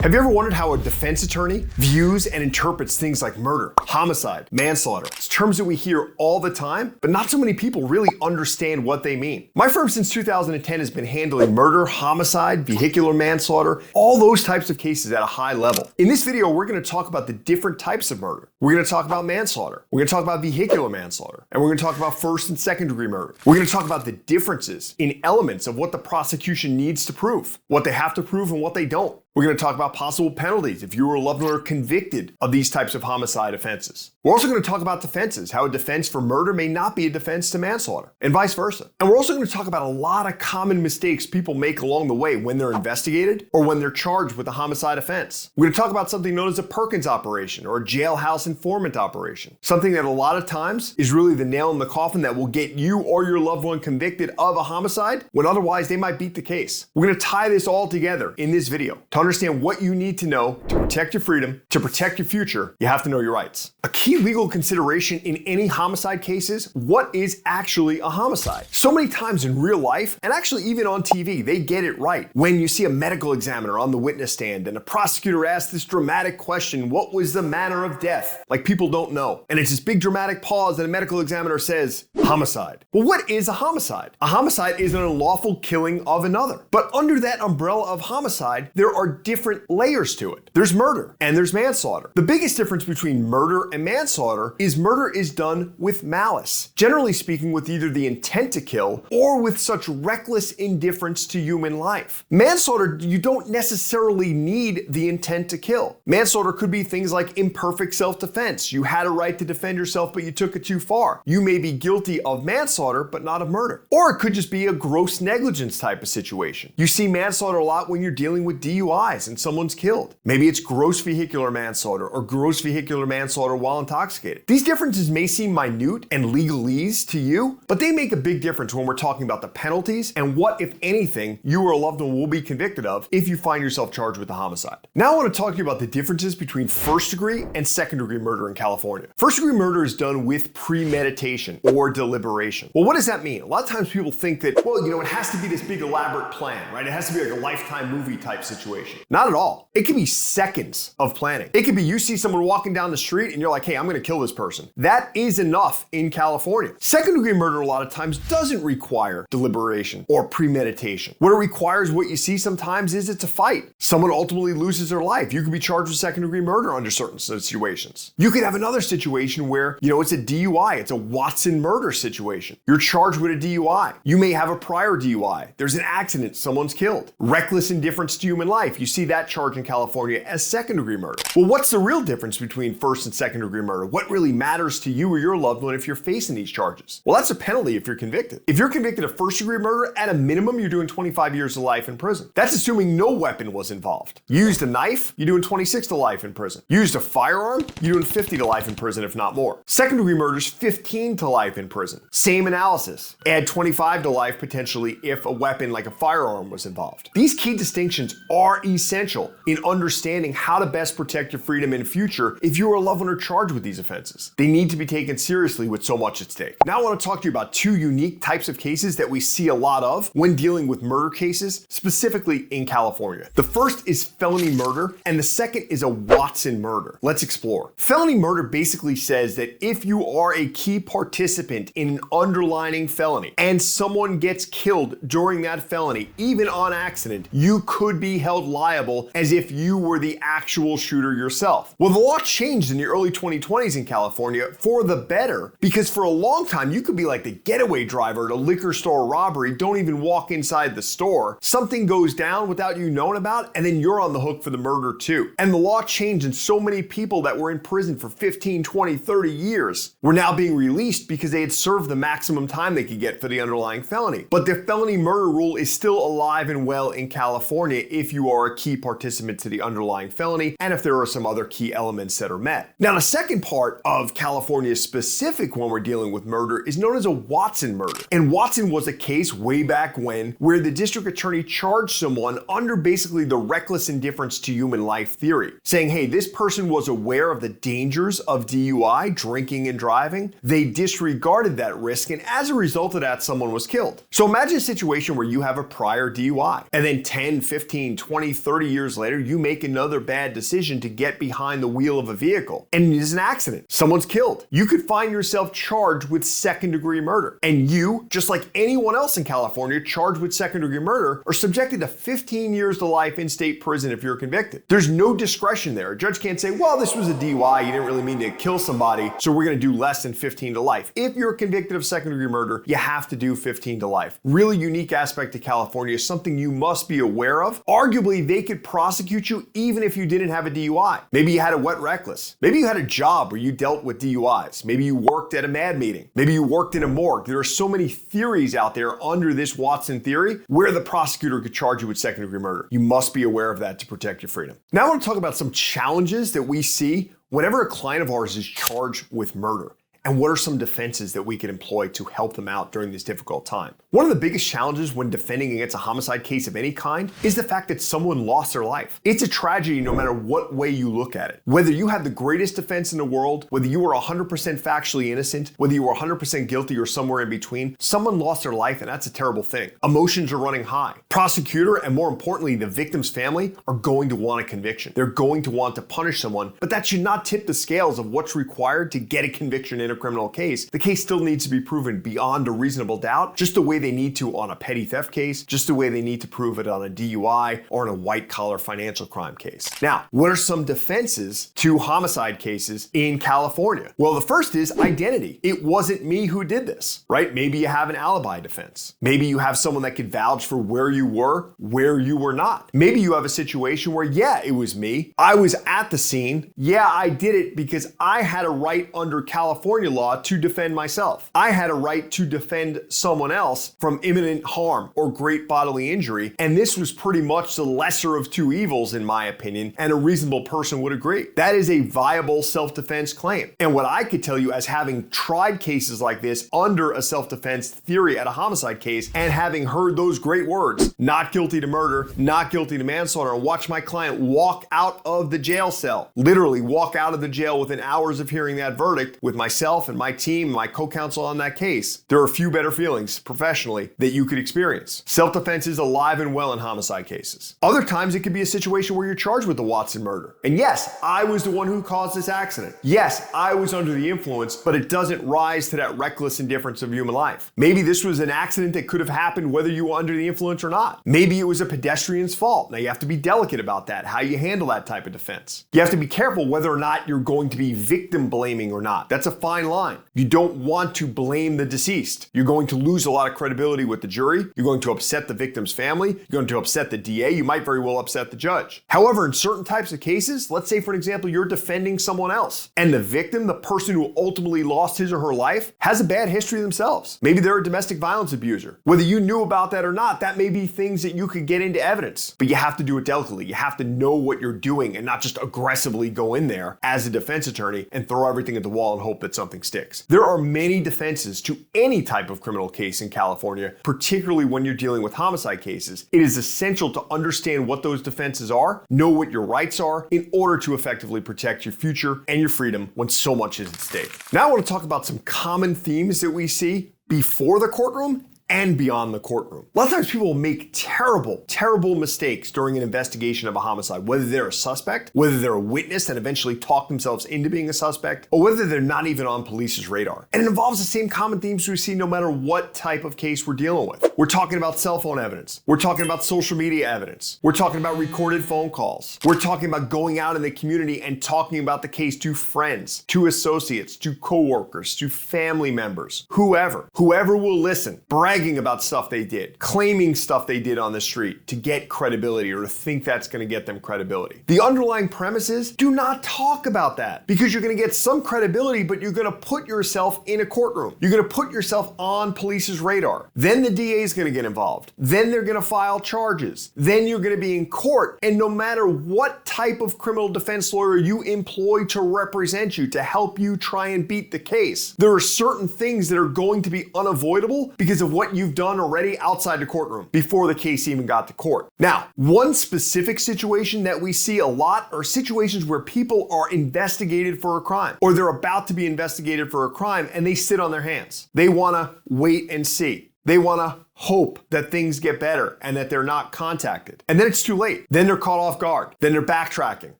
Have you ever wondered how a defense attorney views and interprets things like murder, homicide, manslaughter? It's terms that we hear all the time, but not so many people really understand what they mean. My firm since 2010 has been handling murder, homicide, vehicular manslaughter, all those types of cases at a high level. In this video, we're going to talk about the different types of murder. We're going to talk about manslaughter. We're going to talk about vehicular manslaughter. And we're going to talk about first and second degree murder. We're going to talk about the differences in elements of what the prosecution needs to prove, what they have to prove and what they don't. We're going to talk about possible penalties if you or a loved one are convicted of these types of homicide offenses. We're also going to talk about defenses, how a defense for murder may not be a defense to manslaughter, and vice versa. And we're also going to talk about a lot of common mistakes people make along the way when they're investigated or when they're charged with a homicide offense. We're going to talk about something known as a Perkins operation or a jailhouse informant operation, something that a lot of times is really the nail in the coffin that will get you or your loved one convicted of a homicide when otherwise they might beat the case. We're going to tie this all together in this video to understand what you need to know to protect your freedom, to protect your future. You have to know your rights. A key legal consideration in any homicide case is what is actually a homicide. So many times in real life, and actually even on TV, they get it right. When you see a medical examiner on the witness stand and a prosecutor asks this dramatic question, what was the manner of death? Like people don't know. And it's this big dramatic pause and a medical examiner says, homicide. Well, what is a homicide? A homicide is an unlawful killing of another. But under that umbrella of homicide, there are different layers to it. There's murder and there's manslaughter. The biggest difference between murder and manslaughter is murder is done with malice. Generally speaking, with either the intent to kill or with such reckless indifference to human life. Manslaughter, you don't necessarily need the intent to kill. Manslaughter could be things like imperfect self-defense. You had a right to defend yourself, but you took it too far. You may be guilty of manslaughter, but not of murder. Or it could just be a gross negligence type of situation. You see manslaughter a lot when you're dealing with DUIs and someone's killed. Maybe it's gross vehicular manslaughter or gross vehicular manslaughter while intoxicated. These differences may seem minute and legalese to you, but they make a big difference when we're talking about the penalties and what, if anything, you or a loved one will be convicted of if you find yourself charged with a homicide. Now I want to talk to you about the differences between first degree and second degree murder in California. First degree murder is done with premeditation or deliberation. Well, what does that mean? A lot of times people think that, well, it has to be this big elaborate plan, right? It has to be like a Lifetime movie type situation. Not at all. It can be seconds of planning. It could be you see someone walking down the street and you're like, hey, I'm going to kill this person. That is enough in California. Second degree murder a lot of times doesn't require deliberation or premeditation. What it requires, what you see sometimes is it's a fight. Someone ultimately loses their life. You could be charged with second degree murder under certain situations. You could have another situation where, it's a DUI. It's a Watson murder situation. You're charged with a DUI. You may have a prior DUI. There's an accident. Someone's killed. Reckless indifference to human life. You see that charge in California as second degree murder. Well, what's the real difference between first and second degree murder? What really matters to you or your loved one if you're facing these charges? Well, that's a penalty if you're convicted. If you're convicted of first degree murder, at a minimum, you're doing 25 years to life in prison. That's assuming no weapon was involved. You used a knife, you're doing 26 to life in prison. You used a firearm, you're doing 50 to life in prison, if not more. Second degree murder is 15 to life in prison. Same analysis. Add 25 to life potentially if a weapon like a firearm was involved. These key distinctions are essential in understanding how to best protect your freedom in the future if you or a loved one are charged with these offenses. They need to be taken seriously with so much at stake. Now I want to talk to you about two unique types of cases that we see a lot of when dealing with murder cases, specifically in California. The first is felony murder, and the second is a Watson murder. Let's explore. Felony murder basically says that if you are a key participant in an underlying felony and someone gets killed during that felony, even on accident, you could be held liable as if you were the actual shooter yourself. Well, the law changed in the early 2020s in California for the better, because for a long time you could be like the getaway driver at a liquor store robbery, don't even walk inside the store. Something goes down without you knowing about, and then you're on the hook for the murder too. And the law changed, and so many people that were in prison for 15, 20, 30 years were now being released because they had served the maximum time they could get for the underlying felony. But the felony murder rule is still alive and well in California if you are a key participant to the underlying underlying felony, and if there are some other key elements that are met. Now, the second part of California's specific when we're dealing with murder is known as a Watson murder. And Watson was a case way back when where the district attorney charged someone under basically the reckless indifference to human life theory, saying, hey, this person was aware of the dangers of DUI, drinking and driving. They disregarded that risk, and as a result of that, someone was killed. So imagine a situation where you have a prior DUI, and then 10, 15, 20, 30 years later, you make another bad decision to get behind the wheel of a vehicle, and it is an accident. Someone's killed. You could find yourself charged with second-degree murder. And you, just like anyone else in California charged with second-degree murder, are subjected to 15 years to life in state prison if you're convicted. There's no discretion there. A judge can't say, well, this was a DUI, you didn't really mean to kill somebody, so we're gonna do less than 15 to life. If you're convicted of second-degree murder, you have to do 15 to life. Really unique aspect to California, something you must be aware of. Arguably, they could prosecute you even if you didn't have a DUI. Maybe you had a wet reckless. Maybe you had a job where you dealt with DUIs. Maybe you worked at a MAD meeting. Maybe you worked in a morgue. There are so many theories out there under this Watson theory where the prosecutor could charge you with second-degree murder. You must be aware of that to protect your freedom. Now I want to talk about some challenges that we see whenever a client of ours is charged with murder. And what are some defenses that we can employ to help them out during this difficult time? One of the biggest challenges when defending against a homicide case of any kind is the fact that someone lost their life. It's a tragedy no matter what way you look at it. Whether you have the greatest defense in the world, whether you are 100% factually innocent, whether you are 100% guilty or somewhere in between, someone lost their life, and that's a terrible thing. Emotions are running high. Prosecutor, and more importantly, the victim's family, are going to want a conviction. They're going to want to punish someone, but that should not tip the scales of what's required to get a conviction in a criminal case. The case still needs to be proven beyond a reasonable doubt, just the way they need to on a petty theft case, just the way they need to prove it on a DUI or in a white-collar financial crime case. Now, what are some defenses to homicide cases in California? Well, the first is identity. It wasn't me who did this, right? Maybe you have an alibi defense. Maybe you have someone that could vouch for where you were not. Maybe you have a situation where, yeah, it was me. I was at the scene. Yeah, I did it because I had a right under California law to defend myself. I had a right to defend someone else from imminent harm or great bodily injury, and this was pretty much the lesser of two evils in my opinion, and a reasonable person would agree. That is a viable self-defense claim. And what I could tell you, as having tried cases like this under a self-defense theory at a homicide case, and having heard those great words, not guilty to murder, not guilty to manslaughter, and watch my client walk out of the jail cell, literally walk out of the jail within hours of hearing that verdict with myself and my team, my co-counsel on that case, there are few better feelings professionally that you could experience. Self-defense is alive and well in homicide cases. Other times it could be a situation where you're charged with the Watson murder. And yes, I was the one who caused this accident. Yes, I was under the influence, but it doesn't rise to that reckless indifference of human life. Maybe this was an accident that could have happened whether you were under the influence or not. Maybe it was a pedestrian's fault. Now you have to be delicate about that, how you handle that type of defense. You have to be careful whether or not you're going to be victim blaming or not. That's a fine line. You don't want to blame the deceased. You're going to lose a lot of credibility with the jury. You're going to upset the victim's family. You're going to upset the DA. You might very well upset the judge. However, in certain types of cases, let's say for example, you're defending someone else and the victim, the person who ultimately lost his or her life, has a bad history themselves. Maybe they're a domestic violence abuser. Whether you knew about that or not, that may be things that you could get into evidence, but you have to do it delicately. You have to know what you're doing and not just aggressively go in there as a defense attorney and throw everything at the wall and hope that something sticks. There are many defenses to any type of criminal case in California, particularly when you're dealing with homicide cases. It is essential to understand what those defenses are, know what your rights are, in order to effectively protect your future and your freedom when so much is at stake. Now I want to talk about some common themes that we see before the courtroom and beyond the courtroom. A lot of times people make terrible mistakes during an investigation of a homicide, whether they're a suspect, whether they're a witness and eventually talk themselves into being a suspect, or whether they're not even on police's radar. And it involves the same common themes we see no matter what type of case we're dealing with. We're talking about cell phone evidence. We're talking about social media evidence. We're talking about recorded phone calls. We're talking about going out in the community and talking about the case to friends, to associates, to coworkers, to family members, whoever will listen, brag bragging about stuff they did, claiming stuff they did on the street to get credibility or to think that's going to get them credibility. The underlying premise is do not talk about that because you're going to get some credibility, but you're going to put yourself in a courtroom. You're going to put yourself on police's radar. Then the DA is going to get involved. Then they're going to file charges. Then you're going to be in court. And no matter what type of criminal defense lawyer you employ to represent you, to help you try and beat the case, there are certain things that are going to be unavoidable because of what you've done already outside the courtroom before the case even got to court. Now, one specific situation that we see a lot are situations where people are investigated for a crime or they're about to be investigated for a crime and they sit on their hands. They want to wait and see. They want to hope that things get better and that they're not contacted. And then it's too late. Then they're caught off guard. Then they're backtracking.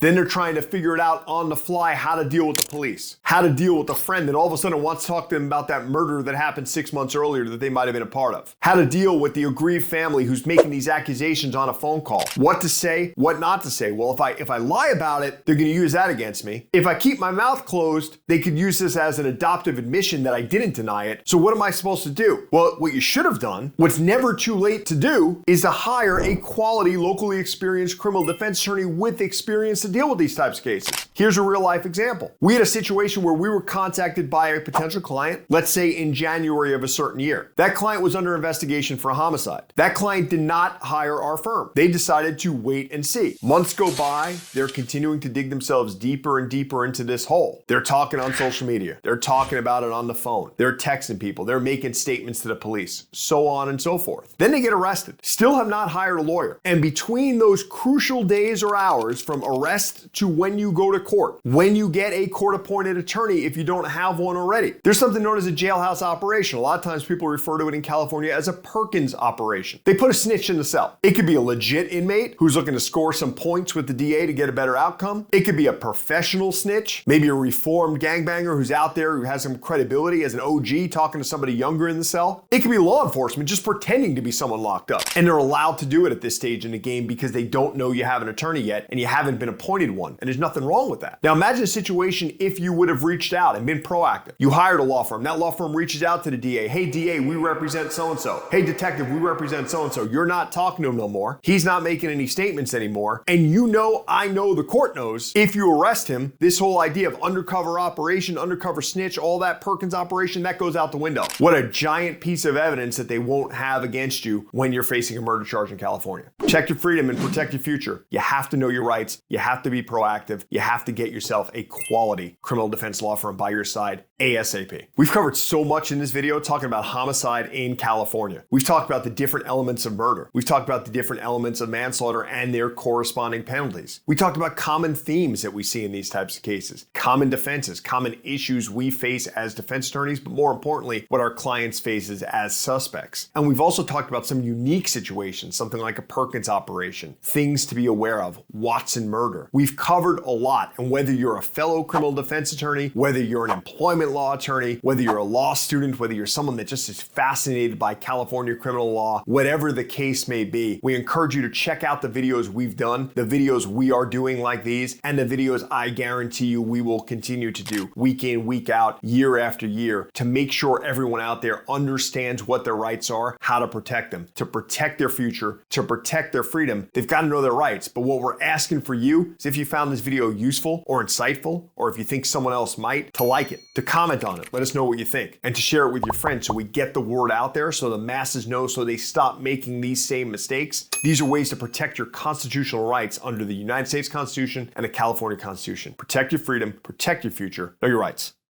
Then they're trying to figure it out on the fly how to deal with the police, how to deal with a friend that all of a sudden wants to talk to them about that murder that happened 6 months earlier that they might have been a part of, how to deal with the aggrieved family who's making these accusations on a phone call, what to say, what not to say. Well, if I lie about it, they're going to use that against me. If I keep my mouth closed, they could use this as an adoptive admission that I didn't deny it. So what am I supposed to do? Well, what you should have done, what's never too late to do, is to hire a quality, locally experienced criminal defense attorney with experience to deal with these types of cases. Here's a real life example. We had a situation where we were contacted by a potential client, let's say in January of a certain year. That client was under investigation for a homicide. That client did not hire our firm. They decided to wait and see. Months go by, they're continuing to dig themselves deeper and deeper into this hole. They're talking on social media. They're talking about it on the phone. They're texting people. They're making statements to the police, so on and so forth. Then they get arrested. Still have not hired a lawyer. And between those crucial days or hours from arrest to when you go to court, when you get a court-appointed attorney if you don't have one already, there's something known as a jailhouse operation. A lot of times people refer to it in California as a Perkins operation. They put a snitch in the cell. It could be a legit inmate who's looking to score some points with the DA to get a better outcome. It could be a professional snitch, maybe a reformed gangbanger who's out there who has some credibility as an OG talking to somebody younger in the cell. It could be law enforcement just pretending to be someone locked up. And they're allowed to do it at this stage in the game because they don't know you have an attorney yet and you haven't been appointed one. And there's nothing wrong with that. Now imagine a situation if you would have reached out and been proactive. You hired a law firm. That law firm reaches out to the DA. Hey DA, we represent so-and-so. Hey detective, we represent so-and-so. You're not talking to him no more. He's not making any statements anymore. And you know, I know, the court knows, if you arrest him, this whole idea of undercover operation, undercover snitch, all that Perkins operation, that goes out the window. What a giant piece of evidence that they won't have against you when you're facing a murder charge in California. Protect your freedom and protect your future. You have to know your rights. You have to be proactive. You have to get yourself a quality criminal defense law firm by your side ASAP. We've covered so much in this video talking about homicide in California. We've talked about the different elements of murder. We've talked about the different elements of manslaughter and their corresponding penalties. We talked about common themes that we see in these types of cases, common defenses, common issues we face as defense attorneys, but more importantly, what our clients faces as suspects. And we've also talked about some unique situations, something like a Perkins operation, things to be aware of, Watson murder. We've covered a lot, and whether you're a fellow criminal defense attorney, whether you're an employment law attorney, whether you're a law student, whether you're someone that just is fascinated by California criminal law, whatever the case may be, we encourage you to check out the videos we've done, the videos we are doing like these, and the videos I guarantee you we will continue to do week in, week out, year after year, to make sure everyone out there understands what their rights are, how to protect them, to protect their future, to protect their freedom. They've got to know their rights. But what we're asking for you is, if you found this video useful or insightful, or if you think someone else might, to like it, to comment on it, let us know what you think, and to share it with your friends so we get the word out there, so the masses know, so they stop making these same mistakes. These are ways to protect your constitutional rights under the United States Constitution and the California Constitution. Protect your freedom, protect your future, know your rights.